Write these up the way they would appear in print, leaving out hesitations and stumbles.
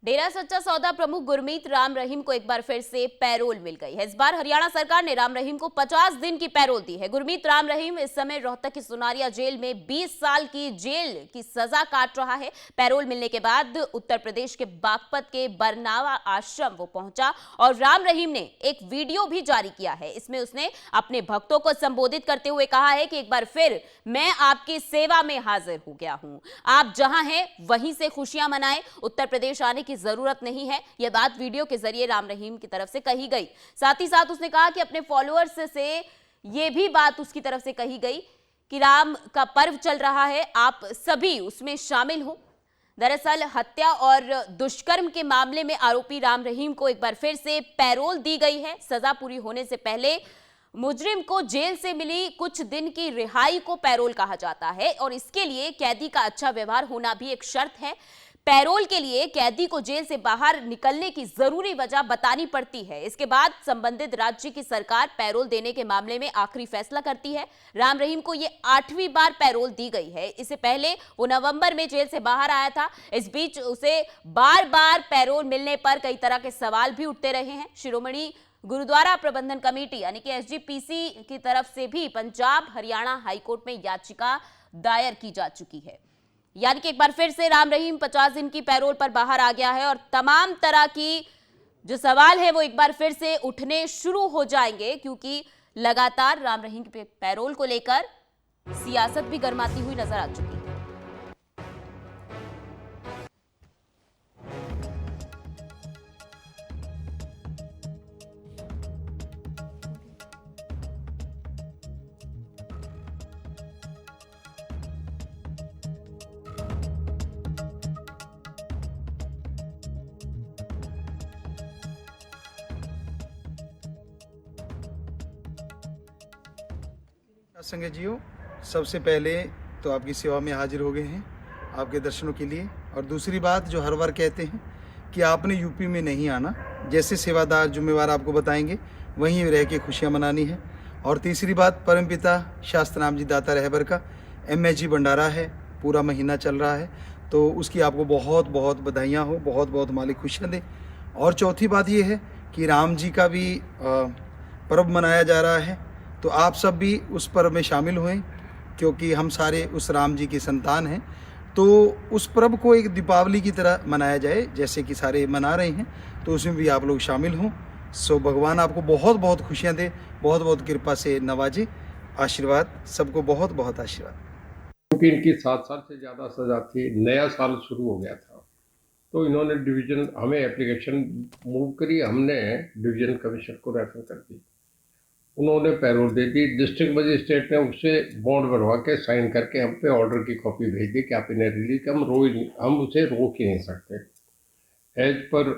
डेरा सच्चा सौदा प्रमुख गुरमीत राम रहीम को एक बार फिर से पैरोल मिल गई है। इस बार हरियाणा सरकार ने राम रहीम को 50 दिन की पैरोल दी है। गुरमीत राम रहीम इस समय रोहतक की सुनारिया जेल में 20 साल की जेल की सजा काट रहा है। पैरोल मिलने के बाद उत्तर प्रदेश के बागपत के बरनावा आश्रम वो पहुंचा और राम रहीम ने एक वीडियो भी जारी किया है। इसमें उसने अपने भक्तों को संबोधित करते हुए कहा है कि एक बार फिर मैं आपकी सेवा में हाजिर हो गया हूं, आप जहां हैं वहीं से खुशियां मनाएं, उत्तर प्रदेश आने की जरूरत नहीं है। यह बात वीडियो के जरिए राम रहीम की तरफ से कही गई। साथ ही साथ उसने कहा कि अपने फॉलोअर्स से यह भी बात उसकी तरफ से कही गई कि राम का पर्व चल रहा है, आप सभी उसमें शामिल हो। दरअसल हत्या और दुष्कर्म के मामले में आरोपी राम रहीम को एक बार फिर से पैरोल दी गई है। सजा पूरी होने से पहले मुजरिम को जेल से मिली कुछ दिन की रिहाई को पैरोल कहा जाता है और इसके लिए कैदी का अच्छा व्यवहार होना भी एक शर्त है। पैरोल के लिए कैदी को जेल से बाहर निकलने की जरूरी वजह बतानी पड़ती है। इसके बाद संबंधित राज्य की सरकार पैरोल देने के मामले में आखिरी फैसला करती है। राम रहीम को यह 8वीं बार पैरोल दी गई है। इससे पहले वो नवंबर में जेल से बाहर आया था। इस बीच उसे बार बार पैरोल मिलने पर कई तरह के सवाल भी उठते रहे हैं। शिरोमणि गुरुद्वारा प्रबंधन कमेटी यानी कि एसजीपीसी की तरफ से भी पंजाब हरियाणा हाईकोर्ट में याचिका दायर की जा चुकी है। यानी कि एक बार फिर से राम रहीम 50 दिन की पैरोल पर बाहर आ गया है और तमाम तरह की जो सवाल है वो एक बार फिर से उठने शुरू हो जाएंगे, क्योंकि लगातार राम रहीम के पैरोल को लेकर सियासत भी गर्माती हुई नजर आ चुकी है। संगत जियो, सबसे पहले तो आपकी सेवा में हाजिर हो गए हैं आपके दर्शनों के लिए। और दूसरी बात जो हर बार कहते हैं कि आपने यूपी में नहीं आना, जैसे सेवादार जिम्मेवार आपको बताएंगे वहीं रह के खुशियां मनानी है। और तीसरी बात, परमपिता शास्त्रनाम जी दाता रहबर का MSG भंडारा है, पूरा महीना चल रहा है, तो उसकी आपको बहुत बहुत बधाइयाँ हो, बहुत बहुत मालिक खुशियाँ दे। और चौथी बात ये है कि राम जी का भी पर्व मनाया जा रहा है, तो आप सब भी उस पर्व में शामिल हुए, क्योंकि हम सारे उस राम जी की संतान हैं। तो उस पर्व को एक दीपावली की तरह मनाया जाए, जैसे कि सारे मना रहे हैं, तो उसमें भी आप लोग शामिल हों। सो भगवान आपको बहुत बहुत खुशियां दे, बहुत बहुत कृपा से नवाजे। आशीर्वाद, सबको बहुत बहुत आशीर्वाद। क्योंकि इनकी 7 साल से ज़्यादा सज़ा थी, नया साल शुरू हो गया था, तो इन्होंने डिवीज़न हमें एप्लीकेशन मूव करी, हमने डिवीज़न कमिश्नर को रेफर कर दी, उन्होंने पैरोल दे दी। डिस्ट्रिक्ट मजिस्ट्रेट ने उससे बॉन्ड बनवा के साइन करके हम पे ऑर्डर की कॉपी भेज दी कि आप इन्हें रिलीज, हम उसे रोक ही नहीं सकते। As per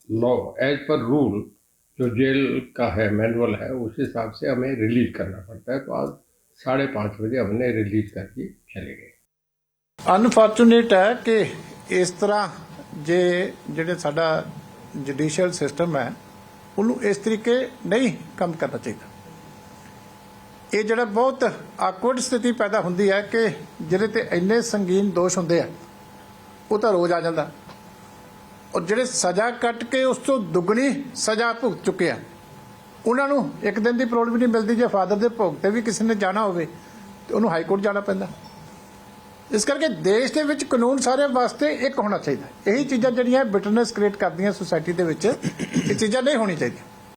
law, as per rule जो जेल का है, मैनुअल है, उस हिसाब से हमें रिलीज करना पड़ता है। तो आज 5:30 बजे हमने रिलीज करके चले गए। अनफॉर्चुनेट है कि इस तरह जे ਜਿਹੜੇ ਸਾਡਾ जुडिशियल सिस्टम है ਉਹਨੂੰ ਇਸ ਤਰੀਕੇ ਨਹੀਂ ਕੰਮ ਕਰਨਾ ਚਾਹੀਦਾ। ਇਹ ਜਿਹੜਾ ਬਹੁਤ ਆਕਵਰਡ ਸਥਿਤੀ ਪੈਦਾ ਹੁੰਦੀ ਹੈ ਕਿ ਜਿਹੜੇ ਤੇ ਇੰਨੇ ਸੰਗੀਨ ਦੋਸ਼ ਹੁੰਦੇ ਆ ਉਹ ਤਾਂ ਰੋਜ਼ ਆ ਜਾਂਦਾ, ਔਰ ਜਿਹੜੇ ਸਜ਼ਾ ਕੱਟ ਕੇ ਉਸ ਤੋਂ ਦੁੱਗਣੀ ਸਜ਼ਾ ਭੁਗਤ ਚੁੱਕੇ ਆ ਉਹਨਾਂ ਨੂੰ ਇੱਕ ਦਿਨ ਦੀ ਪੈਰੋਲ ਵੀ ਨਹੀਂ ਮਿਲਦੀ। ਜੇ ਫਾਦਰ ਦੇ ਭੋਗ ਤੇ ਵੀ ਕਿਸੇ ਨੇ ਜਾਣਾ ਹੋਵੇ ਤੇ ਉਹਨੂੰ ਹਾਈ ਕੋਰਟ ਜਾਣਾ ਪੈਂਦਾ। ਇਸ ਕਰਕੇ ਦੇਸ਼ ਦੇ ਵਿੱਚ ਕਾਨੂੰਨ ਸਾਰਿਆਂ ਵਾਸਤੇ ਇੱਕ ਹੋਣਾ ਚਾਹੀਦਾ। ਇਹੀ ਚੀਜ਼ਾਂ ਜਿਹੜੀਆਂ ਬਿਟਰਨੈਸ ਕ੍ਰੀਏਟ ਕਰਦੀਆਂ ਸੋਸਾਇਟੀ ਦੇ ਵਿੱਚ, ਇਹ ਚੀਜ਼ਾਂ ਨਹੀਂ ਹੋਣੀ ਚਾਹੀਦੀਆਂ।